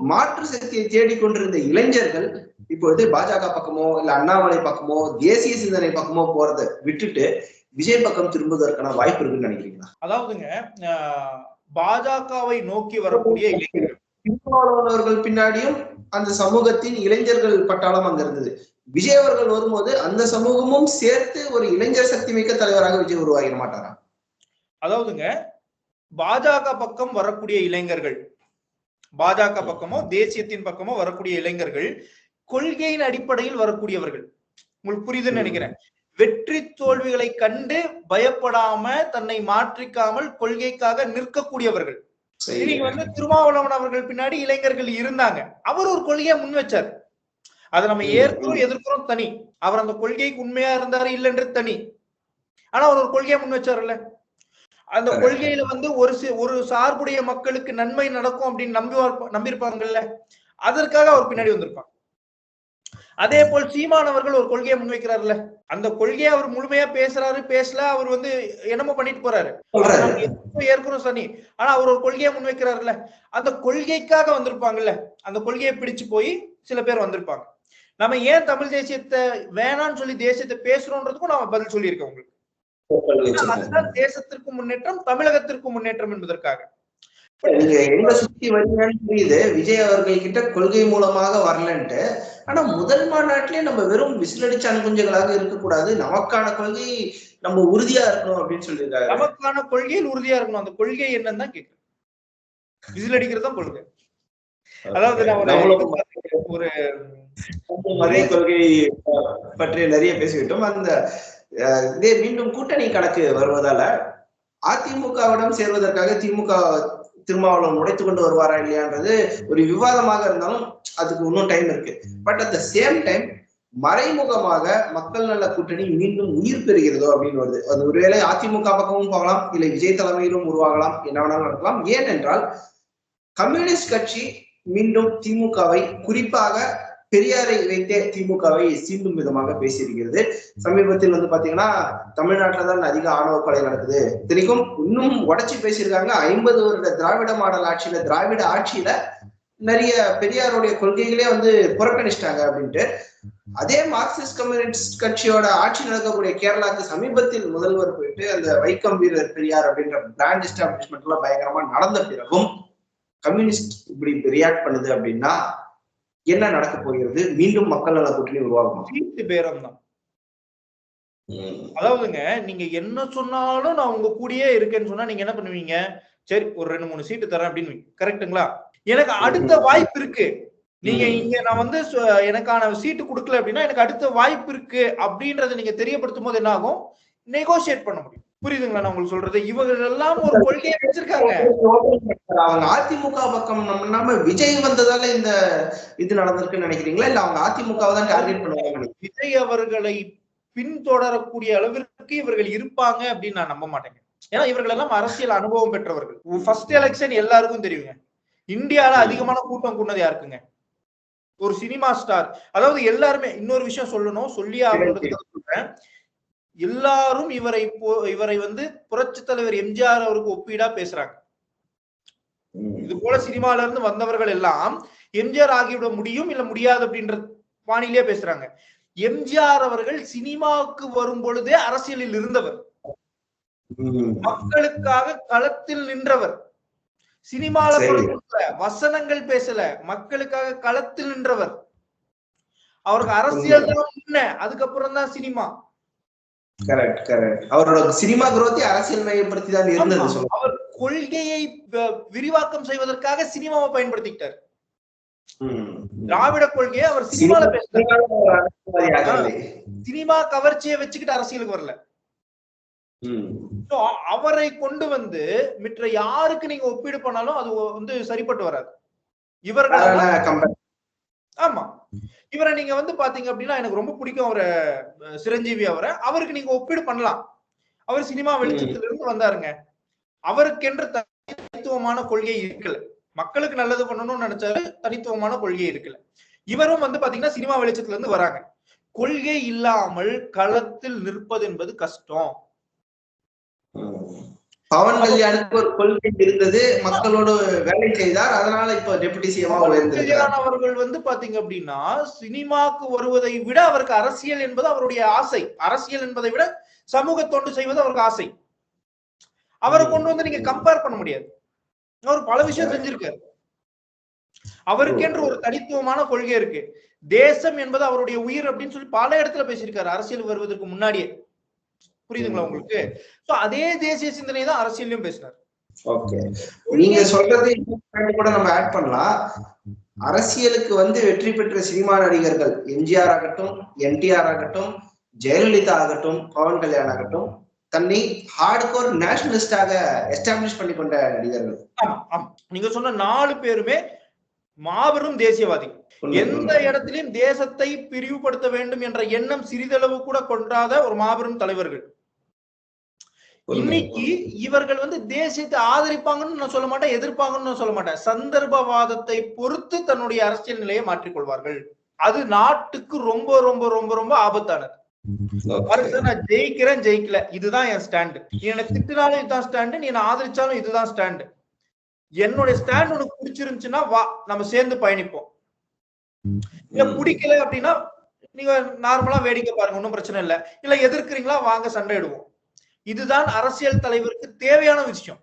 மாற்று சக்தியை தேடிக்கொண்டிருந்த இளைஞர்கள் இப்பொழுது பாஜக பக்கமோ இல்ல அண்ணாமலை பக்கமோ தேசிய சிந்தனை பக்கமோ போறதை விட்டுட்டு விஜய் பக்கம் திரும்புவதற்கான வாய்ப்பு இருக்குன்னு நினைக்கிறீங்களா? அதாவதுங்க, பாஜகவை நோக்கி வரக்கூடிய இளைஞர்கள், திருமாவளவன் பின்னாடியும் அந்த சமூகத்தின் இளைஞர்கள் பட்டாளம் அங்க இருந்தது. விஜய் அவர்கள் வரும்போது அந்த சமூகமும் சேர்த்து ஒரு இளைஞர் சக்தி மிக்க தலைவராக விஜய் உருவாகிட மாட்டாரா? அதாவதுங்க, பாஜக பக்கம் வரக்கூடிய இளைஞர்கள், பாஜக பக்கமோ தேசியத்தின் பக்கமோ வரக்கூடிய இளைஞர்கள் கொள்கையின் அடிப்படையில் வரக்கூடியவர்கள். உங்களுக்கு புரியுதுன்னு நினைக்கிறேன். வெற்றி தோல்விகளை கண்டு பயப்படாம தன்னை மாற்றிக்காமல் கொள்கைக்காக நிற்கக்கூடியவர்கள். இன்னைக்கு வந்து திருமாவளவன் அவர்கள் பின்னாடி இளைஞர்கள் இருந்தாங்க, அவர் ஒரு கொள்கையை முன் வச்சார். அதை நம்ம ஏற்கிறோம் எதிர்க்கிறோம் தனி, அவர் அந்த கொள்கைக்கு உண்மையா இருந்தாரு இல்லைன்றது தனி. ஆனா அவர் ஒரு கொள்கையை முன் வச்சாருல்ல, அந்த கொள்கையில வந்து ஒரு சார்புடைய மக்களுக்கு நன்மை நடக்கும் அப்படின்னு நம்பியிருப்பாங்கல்ல, அதற்காக அவர் பின்னாடி வந்திருப்பாங்க. அதே போல் சீமானவர்கள் ஒரு கொள்கையை முன்வைக்கிறாருல்ல, அந்த கொள்கையை அவர் முழுமையா பேசுறாரு பேசல, அவர் வந்து என்னமோ பண்ணிட்டு போறாரு, ஏற்கிறோம் சனி, ஆனா அவர் ஒரு கொள்கையை முன்வைக்கிறாருல்ல, அந்த கொள்கைக்காக வந்திருப்பாங்கல்ல, அந்த கொள்கையை பிடிச்சு போய் சில பேர் வந்திருப்பாங்க. நம்ம ஏன் தமிழ் தேசியத்தை வேணான்னு சொல்லி தேசியத்தை பேசுறோன்றதுக்கும் நாம பதில் சொல்லியிருக்கோம் உங்களுக்கு. அதுதான் தேசத்திற்கு முன்னேற்றம், தமிழகத்திற்கு முன்னேற்றம் என்பதற்காக. நீங்க எங்க சுத்தி வரீங்கன்னு புரியுது, விஜய் அவர்கள் கிட்ட கொள்கை மூலமாக வரலன்ட்டு. ஆனா முதல் மாநாட்டிலே நம்ம வெறும் விசிலடிச்ச அணுகுஞ்சங்களாக இருக்கக்கூடாது, நமக்கான கொள்கை நம்ம உறுதியா இருக்கணும் அப்படின்னு சொல்லியிருக்காங்க. நமக்கான கொள்கையில் உறுதியா இருக்கணும். அந்த கொள்கை என்னன்னு தான் கேட்கிறேன். விசில் அடிக்கிறது தான் கொள்கை. அதாவது ஒரு மதிய கொள்கை பற்றி நிறைய பேசிவிட்டோம். அந்த இதே மீண்டும் கூட்டணி கணக்கு வருவதால அதிமுகவிடம் சேர்வதற்காக திமுக திருமாவளவன் உடைத்து கொண்டு வருவாரா இல்லையான்றது ஒரு விவாதமாக இருந்தாலும் அதுக்கு இன்னும் டைம் இருக்கு. But at the same time மறைமுகமாக மக்கள் நல கூட்டணி மீண்டும் உயிர் பெறுகிறதோ அப்படின்னு வருது. அது ஒருவேளை அதிமுக பக்கமும் போகலாம், இல்லை விஜய் தலைமையிலும் உருவாகலாம், என்ன வேணாலும் நடக்கலாம். ஏனென்றால் கம்யூனிஸ்ட் கட்சி மீண்டும் திமுகவை, குறிப்பாக பெரியாரை வைத்தே திமுகவை சீண்டும் விதமாக பேசியிருக்கிறது. சமீபத்தில் வந்து பாத்தீங்கன்னா தமிழ்நாட்டில தான் அதிக ஆணவ கொலை நடக்குது, இத்தனைக்கும் இன்னும் உடைச்சு பேசியிருக்காங்க. 50 வருட திராவிட மாடல் ஆட்சியில, திராவிட ஆட்சியில நிறைய பெரியாருடைய கொள்கைகளே வந்து புறக்கணிச்சிட்டாங்க அப்படின்ட்டு. அதே மார்க்சிஸ்ட் கம்யூனிஸ்ட் கட்சியோட ஆட்சி நடக்கக்கூடிய கேரளாக்கு சமீபத்தில் முதல்வர் போயிட்டு அந்த வைக்கம் வீரர் பெரியார் அப்படின்ற பிராண்ட் எஸ்டாப்ளிஷ்மெண்ட் எல்லாம் பயங்கரமா நடந்த பிறகும் கம்யூனிஸ்ட் இப்படி ரியாக்ட் பண்ணுது அப்படின்னா என்ன நடக்க போகிறது? மீண்டும் மக்கள் நல கூட்டணி உருவாகும். சீட்டு பேரம் தான். அதாவதுங்க, நீங்க என்ன சொன்னாலும் நான் உங்க கூடயே இருக்கேன்னு சொன்னா நீங்க என்ன பண்ணுவீங்க? சரி, ஒரு 2-3 சீட்டு தரேன் அப்படின்னு. கரெக்டுங்களா? எனக்கு அடுத்த வாய்ப்பு இருக்கு, நீங்க இங்க நான் வந்து எனக்கான சீட்டு கொடுக்கல அப்படின்னா எனக்கு அடுத்த வாய்ப்பு இருக்கு அப்படின்றத நீங்க தெரியப்படுத்தும் போது என்ன ஆகும்? நெகோசியேட் பண்ண முடியும். புரியுதுங்களா நான் உங்களுக்கு சொல்றது? இவங்க எல்லாம் ஒரு கொள்கையை வச்சிருக்காங்க. அவங்க அதிமுக பக்கம் நம்ம விஜய் வந்ததால இந்த இது நடந்திருக்குன்னு நினைக்கிறீங்களா, இல்ல அவங்க அதிமுகவை தான் டார்கெட் பண்ணுவாங்க? விஜய் அவர்களை பின்தொடரக்கூடிய அளவிற்கு இவர்கள் இருப்பாங்க அப்படின்னு நான் நம்ப மாட்டேங்க. ஏன்னா இவர்கள் எல்லாம் அரசியல் அனுபவம் பெற்றவர்கள். ஃபர்ஸ்ட் எலெக்ஷன் எல்லாருக்கும் தெரியுங்க. இந்தியால அதிகமான கூட்டம் கூடது யாருக்குங்க? ஒரு சினிமா ஸ்டார். அதாவது எல்லாருமே இன்னொரு விஷயம் சொல்லணும், சொல்லியே ஆகணுன்றதுக்காக சொல்றேன். எல்லாரும் இவரை வந்து புரட்சி தலைவர் எம்ஜிஆர் அவருக்கு ஒப்பீடா பேசுறாங்க. இது போல சினிமால இருந்து வந்தவர்கள் எல்லாம் எம்ஜிஆர் ஆகிவிட முடியும் இல்ல முடியாது அப்படின்ற பாணியிலே பேசுறாங்க. எம்ஜிஆர் அவர்கள் சினிமாவுக்கு வரும் பொழுதே அரசியலில் இருந்தவர், மக்களுக்காக களத்தில் நின்றவர். சினிமால வசனங்கள் பேசல, மக்களுக்காக களத்தில் நின்றவர். அவருக்கு அரசியல் தான் முன்ன, அதுக்கப்புறம் தான் சினிமா. அவரோட சினிமா குரோத்தை அரசியல் மையப்படுத்தி தான் இருந்தது. அவர் கொள்கையை விரிவாக்கம் செய்வதற்காக சினிமாவை பயன்படுத்திக்கிட்டார். திராவிட கொள்கையை அவர் சினிமால பேசுறாரு. சினிமா கவர்ச்சியை வச்சுக்கிட்டு அரசியலுக்கு வரல. அவரை கொண்டு வந்து மற்ற யாருக்கு நீங்க ஒப்பீடு பண்ணாலும் அது வந்து சரிப்பட்டு வராது. இவர்கள் ஆமா, இவரை நீங்க வந்து பாத்தீங்க அப்படின்னா எனக்கு ரொம்ப பிடிக்கும் அவரை, சிரஞ்சீவி அவருக்கு நீங்க ஒப்பீடு பண்ணலாம். அவர் சினிமா வெளிச்சத்துல இருந்து வந்தாருங்க. அவருக்கென்று தனித்துவமான கொள்கை இருக்கல. மக்களுக்கு நல்லது பண்ணணும்னு நினைச்சாரு, தனித்துவமான கொள்கை இருக்கல. இவரும் வந்து பாத்தீங்கன்னா சினிமா வெளிச்சத்துல இருந்து வராங்க. கொள்கை இல்லாமல் களத்தில் நிற்பது என்பது கஷ்டம். பவன் கல்யாணுக்கு ஒரு கொள்கை இருந்தது, மக்களோடு வேலை செய்தார், அதனால இப்ப டெபுட்டி சிஎம் அவர்கள் வந்து பாத்தீங்க அப்படின்னா சினிமாக்கு வருவதை விட அவருக்கு அரசியல் என்பது அவருடைய ஆசை. அரசியல் என்பதை விட சமூக தொண்டு செய்வது அவருக்கு ஆசை. அவரை கொண்டு வந்து நீங்க கம்பேர் பண்ண முடியாது. அவர் பல விஷயம் செஞ்சிருக்காரு. அவருக்கென்று ஒரு தனித்துவமான கொள்கை இருக்கு. தேசம் என்பது அவருடைய உயிர் அப்படின்னு சொல்லி பல இடத்துல பேசியிருக்காரு அரசியல் வருவதற்கு முன்னாடியே. புரியுதுங்களா உங்களுக்கு? அதே தேசிய சிந்தனை தான் அரசியலையும் பேசினார். ஓகே, நீங்க சொல்றது கூட நம்ம ஆட் பண்ணலாம். அரசியலுக்கு வந்து வெற்றி பெற்ற சினிமா நடிகர்கள் எம்ஜிஆர் ஆகட்டும், என்டிஆர் ஆகட்டும், ஜெயலலிதா ஆகட்டும், பவன் கல்யாண் ஆகட்டும், தன்னை ஹார்ட்கோர் நேஷனலிஸ்டாக எஸ்டாப்ளிஷ் பண்ணி கொண்ட நடிகர்கள். நீங்க சொன்ன 4 பேருமே மாபெரும் தேசியவாதி. எந்த இடத்திலும் தேசத்தை பிரிவுபடுத்த வேண்டும் என்ற எண்ணம் சிறிதளவு கூட கொண்டாத ஒரு மாபெரும் தலைவர்கள். இன்னைக்கு இவர்கள் வந்து தேசியத்தை ஆதரிப்பாங்கன்னு நான் சொல்ல மாட்டேன், எதிர்ப்பாங்கன்னு நான் சொல்ல மாட்டேன். சந்தர்ப்பவாதத்தை பொறுத்து தன்னுடைய அரசியல் நிலையை மாற்றிக்கொள்வார்கள். அது நாட்டுக்கு ரொம்ப ரொம்ப ரொம்ப ரொம்ப ஆபத்தானது. நான் ஜெயிக்கிறேன் ஜெயிக்கல இதுதான் என் ஸ்டாண்டு. நீ எனக்கு திட்டினாலும் இதுதான் ஸ்டாண்டு, நீ என்ன ஆதரிச்சாலும் இதுதான் ஸ்டாண்டு. என்னுடைய ஸ்டாண்ட் உனக்கு பிடிச்சிருந்துச்சுன்னா வா, நம்ம சேர்ந்து பயணிப்போம். இல்ல பிடிக்கல அப்படின்னா நீங்க நார்மலா வேடிக்கை பாருங்க, ஒன்னும் பிரச்சனை இல்ல. இல்ல எதிர்க்கிறீங்களா, வாங்க சண்டை இடுவோம். இதுதான் அரசியல் தலைவருக்கு தேவையான விஷயம்.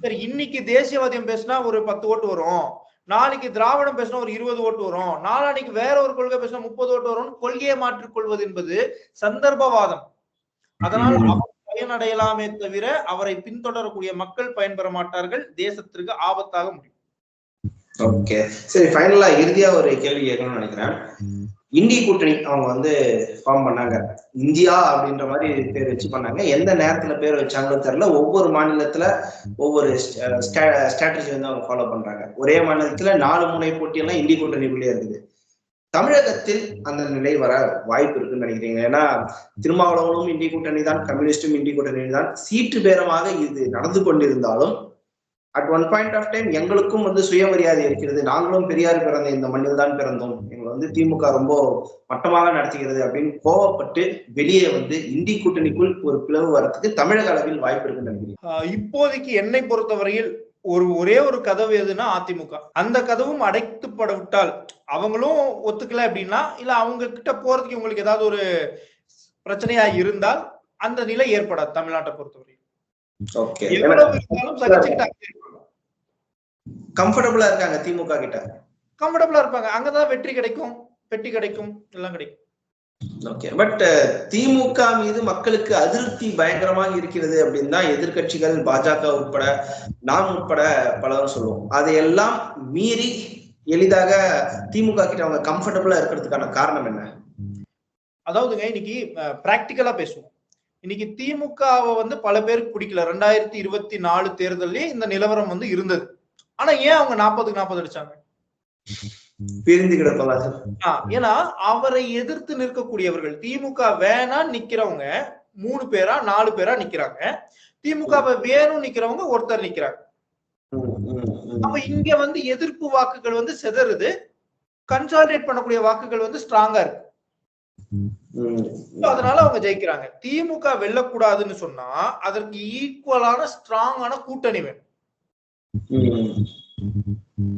சரி, இன்னைக்கு தேசியவாதியம் பேசினா ஒரு 10 ஓட்டு வரும், நாளைக்கு திராவிடம் பேசினா ஒரு 20 ஓட்டு வரும், நாளைக்கு வேற ஒரு கொள்கை பேசினா 30 ஓட்டு வரும். கொள்கையை மாற்றிக் கொள்வது என்பது சந்தர்ப்பவாதம். அதனால் அவர் பயனடையலாமே தவிர அவரை பின்தொடரக்கூடிய மக்கள் பயன்பெற மாட்டார்கள். தேசத்திற்கு ஆபத்தாக முடியும். ஓகே, சரி, ஃபைனலா இறுதியா ஒரு கேள்வி கேட்கணும்னு நினைக்கிறேன். இந்திய கூட்டணி அவங்க வந்து ஃபார்ம் பண்ணாங்க, இந்தியா அப்படின்ற மாதிரி பேர் வச்சு பண்ணாங்க. எந்த நேரத்துல பேர் வச்சாங்களோ தெரியல. ஒவ்வொரு மாநிலத்துல ஒவ்வொரு ஸ்ட்ராட்டஜி வந்து அவங்க ஃபாலோ பண்றாங்க. ஒரே மாநிலத்துல 4 முனை போட்டியெல்லாம் இந்திய கூட்டணிக்குள்ளே இருக்குது. தமிழகத்தில் அந்த நிலை வர வாய்ப்பு இருக்குன்னு நினைக்கிறீங்க? ஏன்னா திருமாவளவனும் இந்திய கூட்டணி தான், கம்யூனிஸ்டும் இந்திய கூட்டணி தான். சீட்டு பேரமாக இது நடந்து கொண்டிருந்தாலும் at one point of time எங்களுக்கும் வந்து சுயமரியாதை இருக்கிறது, நாங்களும் பெரியார் பிறந்த இந்த மண்ணில் தான் பிறந்தோம், எங்களை வந்து திமுக ரொம்ப மட்டமாக நடத்துகிறது அப்படின்னு கோவப்பட்டு வெளியே வந்து இந்தி கூட்டணிக்குள் ஒரு பிளவு வரத்துக்கு தமிழக அளவில் வாய்ப்பு இருக்குன்னு நினைக்கிறேன். இப்போதைக்கு என்னை பொறுத்தவரையில் ஒரே ஒரு கதவு எதுனா அதிமுக. அந்த கதவும் அடைத்துப்பட விட்டால், அவங்களும் ஒத்துக்கல அப்படின்னா, இல்ல அவங்க கிட்ட போறதுக்கு உங்களுக்கு ஏதாவது ஒரு பிரச்சனையா இருந்தால் அந்த நிலை ஏற்படாது தமிழ்நாட்டை பொறுத்தவரை. எவ்வளவு இருந்தாலும் சகிச்சுக்கிட்டு கம்ஃபர்டபுளா இருக்காங்க திமுக கிட்ட, கம்ஃபர்டபுளா இருப்பாங்க. அங்கதான் வெற்றி கிடைக்கும், பெட்டி கிடைக்கும், எல்லாம் கிடைக்கும். ஓகே. பட் திமுக மீது மக்களுக்கு அதிருப்தி பயங்கரமாக இருக்கிறது அப்படின்னு தான் எதிர்கட்சிகள், பாஜக உட்பட, நாம் உட்பட பலரும் சொல்லுவோம். அதையெல்லாம் மீறி எளிதாக திமுக கிட்ட அவங்க கம்ஃபர்டபுளா இருக்கிறதுக்கான காரணம் என்ன? அதாவதுங்க, இன்னைக்கு பிராக்டிக்கலா பேசுவோம். இன்னைக்கு திமுகவை வந்து பல பேருக்கு பிடிக்கல. 2024 தேர்தலே இந்த நிலவரம் வந்து இருந்தது. ஆனா ஏன் அவங்க 40க்கு 40 அடிச்சாங்க? பிரிந்து கிடப்பதா? ஏன்னா அவரை எதிர்த்து நிற்கக்கூடியவர்கள், திமுக வேணா நிக்கிறவங்க 3 பேரா 4 பேரா நிக்கிறாங்க. திமுகவை வேணும் நிக்கிறவங்க ஒருத்தர் நிக்கிறாங்க. அப்ப இங்க வந்து எதிர்ப்பு வாக்குகள் வந்து சிதறுது, கன்சாலிடேட் பண்ணக்கூடிய வாக்குகள் வந்து ஸ்ட்ராங்கா இருக்கு. அதனால அவங்க ஜெயிக்கிறாங்க. திமுக வெல்லக்கூடாதுன்னு சொன்னா அதற்கு ஈக்குவலான ஸ்ட்ராங்கான கூட்டணி வேணும்.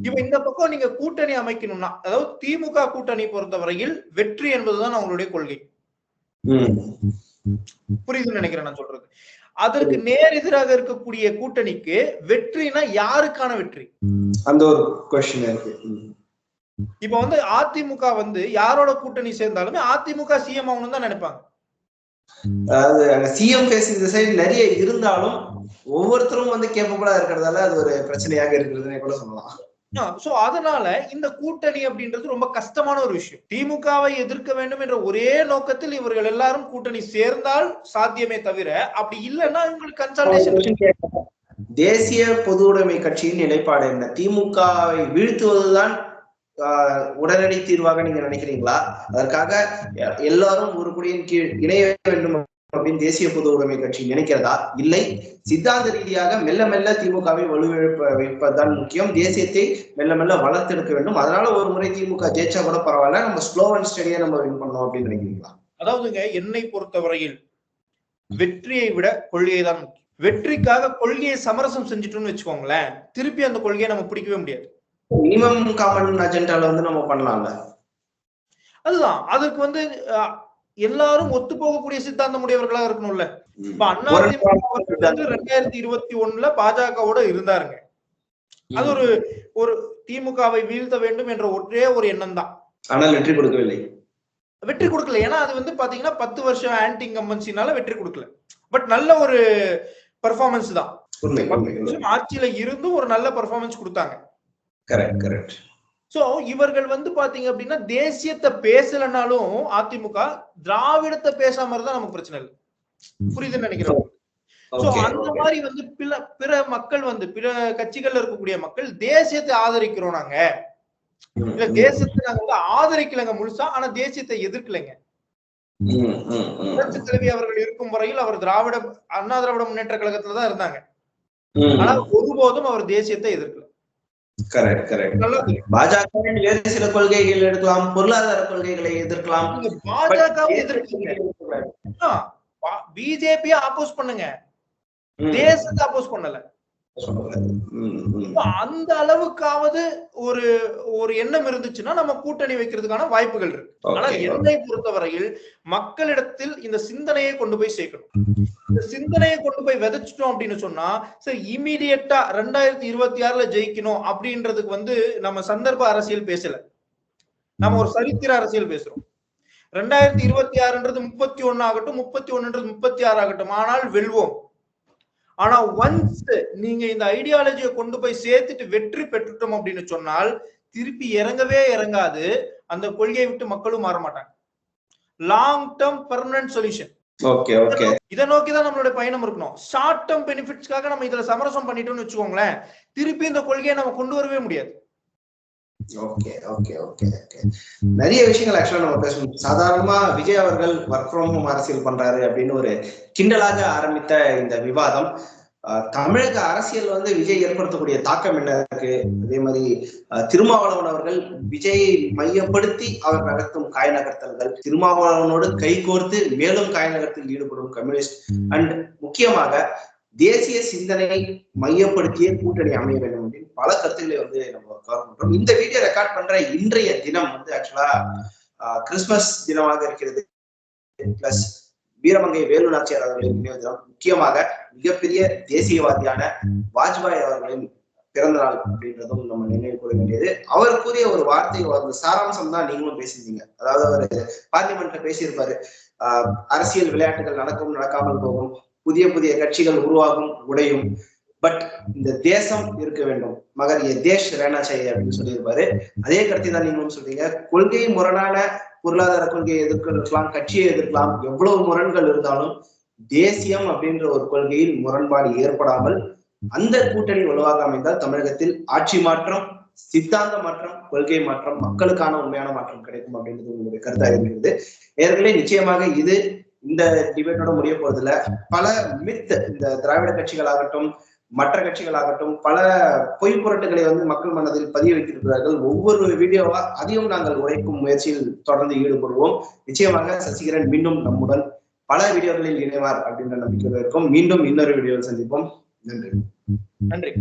இப்ப இந்த பக்கம் நீங்க கூட்டணி அமைக்கணும்னா, அதாவது திமுக கூட்டணி பொறுத்தவரையில் வெற்றி என்பதுதான் அவங்களுடைய கொள்கை. புரியுதுன்னு நினைக்கிறேன் நான் சொல்றது. அதற்கு நேர் எதிராக இருக்கக்கூடிய கூட்டணிக்கு வெற்றினா யாருக்கான வெற்றி? அந்த ஒரு கொஸ்டின் இருக்கு. இப்ப வந்து அதிமுக வந்து யாரோட கூட்டணி சேர்ந்தாலுமே அதிமுக சிஎம் ஆகணும் தான் நினைப்பாங்க. அதாவது அங்க சிஎம் பேஸ் இந்த சைடு நிறைய இருந்தாலும் ஒவ்வொருத்தரும் வந்து கேப்பபிளா இருக்கிறதால அது ஒரு பிரச்சனையாக இருக்கிறதுன்னு கூட சொல்லலாம். சோ அதனால இந்த கூட்டணி அப்படின்றது ரொம்ப கஷ்டமான ஒரு விஷயம். திமுகவை எதிர்க்க வேண்டும் என்ற ஒரே நோக்கத்தில் இவர்கள் எல்லாரும் கூட்டணி சேர்ந்தால் சாத்தியமே தவிர, அப்படி இல்லைன்னா இவங்களுக்கு கன்சல்டேஷன். தேசிய பொது உடைமை கட்சியின் நிலைப்பாடு என்ன? திமுகவை வீழ்த்துவதுதான் உடனடி தீர்வாக நீங்க நினைக்கிறீங்களா? அதற்காக எல்லாரும் ஒரு குடியின் கீழ் இணைய வேண்டும் அப்படின்னு தேசிய பொது உடைமை கட்சி நினைக்கிறதா? இல்லை, சித்தாந்த ரீதியாக மெல்ல மெல்ல திமுகவை வலுவிழப்ப வைப்பதுதான் முக்கியம், தேசியத்தை மெல்ல மெல்ல வளர்த்தெடுக்க வேண்டும், அதனால ஒரு முறை திமுக ஜெயிச்சா கூட பரவாயில்ல, நம்ம ஸ்லோ அண்ட் ஸ்டடியா நம்ம வின் பண்ணோம் அப்படின்னு நினைக்கிறீங்களா? அதாவதுங்க, என்னை பொறுத்தவரையில் வெற்றியை விட கொள்கையை தான் முக்கியம். வெற்றிக்காக கொள்கையை சமரசம் செஞ்சுட்டோம்னு வச்சுக்கோங்களேன், திருப்பி அந்த கொள்கையை நம்ம பிடிக்கவே முடியாது. மினிமம் காமன் அஜெண்டால வந்து நம்ம பண்ணலாம்ல. அதுதான், அதுக்கு வந்து எல்லாரும் ஒத்து போகக்கூடிய சித்தாந்தம் உடையவர்களா இருக்கணும்ல. இப்ப அண்ணா 2021 பாஜகவோட இருந்தாருங்க. அது ஒரு திமுகவை வீழ்த்த வேண்டும் என்ற ஒரே ஒரு எண்ணம் தான். ஆனால் வெற்றி கொடுக்கவில்லை. வெற்றி கொடுக்கல. ஏன்னா அது வந்து பாத்தீங்கன்னா 10 வருஷம் ஆன்டி இன்கம்பன்சினால வெற்றி கொடுக்கல. பட் நல்ல ஒரு பெர்ஃபார்மன்ஸ் தான். ஆட்சியில இருந்தும் ஒரு நல்ல பெர்ஃபார்மன்ஸ் கொடுத்தாங்க. Correct correct. சோ இவர்கள் வந்து பாத்தீங்க அப்படின்னா தேசியத்தை பேசலனாலும் அதிமுக திராவிடத்தை பேசாம இருந்தா நமக்கு பிரச்சனை இல்லை. புரியுதுன்னு நினைக்கிறோம். சோ அந்த மாதிரி வந்து பிற மக்கள் வந்து பிற கட்சிகள்ல இருக்கக்கூடிய மக்கள் தேசியத்தை ஆதரிக்கிறோம் நாங்க, இல்ல தேசியத்தை நாங்க வந்து ஆதரிக்கலங்க முழுசா, ஆனா தேசியத்தை எதிர்க்கலைங்க. புரட்சி தலைவி அவர்கள் இருக்கும் வரையில் அவர் அண்ணா திராவிட முன்னேற்ற கழகத்துலதான் இருந்தாங்க. ஆனா ஒருபோதும் அவர் தேசியத்தை எதிர்க்கல. Correct correct. பாஜக வேறு சில கொள்கைகள் எடுக்கலாம், பொருளாதார கொள்கைகளை எதிர்க்கலாம், பாஜகவை எதிர்க்கீங்க, பிஜேபி ஆப்போஸ் பண்ணுங்க, தேசத்தை ஆப்போஸ் பண்ணல. அந்த அளவுக்காவது ஒரு எண்ணம் இருந்துச்சுன்னா நம்ம கூட்டணி வைக்கிறதுக்கான வாய்ப்புகள் இருக்கு. ஆனா என்னை பொறுத்தவரையில் மக்களிடத்தில் இந்த சிந்தனையை கொண்டு போய் சேர்க்கணும். இந்த சிந்தனையை கொண்டு போய் விதைச்சிட்டோம் அப்படின்னு சொன்னா சரி இமீடியட்டா 2026 ஜெயிக்கணும் அப்படின்றதுக்கு வந்து நம்ம சந்தர்ப்ப அரசியல் பேசல, நம்ம ஒரு சரித்திர அரசியல் பேசுறோம். 2026ன்றது 31 ஆகட்டும், 31ன்றது 36 ஆகட்டும், ஆனால் வெல்வோம். ஆனா ஒன்ஸ் நீங்க இந்த ஐடியாலஜியை கொண்டு போய் சேர்த்துட்டு வெற்றி பெற்றுட்டோம் அப்படின்னு சொன்னால் திருப்பி இறங்கவே இறங்காது, அந்த கொள்கையை விட்டு மக்களும் மாற மாட்டாங்க. Long term permanent solution. இதை நோக்கிதான் நம்மளுடைய பயணம் இருக்கணும். ஷார்ட் டேர்ம் பெனிஃபிட்ஸ்க்காக நம்ம இதுல சமரசம் பண்ணிட்டோம்னு வச்சுக்கோங்களேன், திருப்பி இந்த கொள்கையை நம்ம கொண்டு வரவே முடியாது. நிறைய விஷயங்கள் ஆக்சுவலா நம்ம பேசணும். சாதாரணமா விஜய் அவர்கள் ஒர்க் ஃப்ரம் ஹோம் அரசியல் பண்றாரு அப்படின்னு ஒரு கிண்டலாக ஆரம்பித்த இந்த விவாதம் தமிழக அரசியல் வந்து விஜய் ஏற்படுத்தக்கூடிய தாக்கம் என்ன இருக்கு? அதே மாதிரி திருமாவளவன் அவர்கள் விஜயை மையப்படுத்தி அவர் நகர்த்தும் காய் நகர்த்தல்கள், திருமாவளவனோடு கைகோர்த்து மேலும் காய் நகர்த்தில் ஈடுபடும் கம்யூனிஸ்ட், அண்ட் முக்கியமாக தேசிய சிந்தனை மையப்படுத்திய கூட்டணி அமைய வேண்டும் அப்படின்னு பல கருத்துக்களை வந்து நம்ம கவர் பண்றோம். இந்த வீடியோ ரெக்கார்ட் பண்ற இன்றைய தினம் வந்து ஆக்சுவலா கிறிஸ்துமஸ் தினமாக இருக்கிறது. பிளஸ் வீரமங்கை வேலு நாச்சியார் அவர்களின் நினைவு தினம், முக்கியமாக மிகப்பெரிய தேசியவாதியான வாஜ்பாய் அவர்களின் பிறந்த நாள் அப்படின்றதும் நம்ம நினைவு கூற வேண்டியது. அவர் கூறிய ஒரு வார்த்தை, அந்த சாராம்சம் தான் நீங்களும் பேசியிருந்தீங்க. அதாவது அவர் பார்லிமெண்ட்ல பேசியிருப்பாரு, அரசியல் விளையாட்டுகள் நடக்கும், நடக்காமல் போகும், புதிய புதிய கட்சிகள் உருவாகும், உடையும், பட் இந்த தேசம் இருக்க வேண்டும், மகர் ஏ தேஷ் ரேனா சாஹியே அப்படின்னு சொல்லியிருப்பாரு. அதே கருத்தை தான் நீங்களும் சொல்றீங்க. கொள்கை முரணான பொருளாதார கொள்கையை எதிர்க்கலாம், கட்சியை எதிர்க்கலாம், எவ்வளவு முரண்கள் இருந்தாலும் தேசியம் அப்படின்ற ஒரு கொள்கையில் முரண்பாடு ஏற்படாமல் அந்த கூட்டணி வலுவாக அமைந்தால் தமிழகத்தில் ஆட்சி மாற்றம், சித்தாந்த மாற்றம், கொள்கை மாற்றம், மக்களுக்கான உண்மையான மாற்றம் கிடைக்கும் அப்படின்றது உங்களுடைய கருத்தாக இருக்கிறது. நேர்களே, நிச்சயமாக இது இந்த டிபேட்டோட முடிய போறதில்ல. பல மித், இந்த திராவிட கட்சிகளாகட்டும் மற்ற கட்சிகளாகட்டும் பல பொய் புரட்டுகளை வந்து மக்கள் மனதில் பதிய வைத்திருக்கிறார்கள். ஒவ்வொரு வீடியோவா அதையும் நாங்கள் உழைக்கும் முயற்சியில் தொடர்ந்து ஈடுபடுவோம். நிச்சயமாக சசிகரன் மீண்டும் நம்முடன் பல வீடியோக்களில் இணைவார் அப்படின்ற நம்பிக்கையில் இருக்கும். மீண்டும் இன்னொரு வீடியோவில் சந்திப்போம். நன்றி. நன்றி.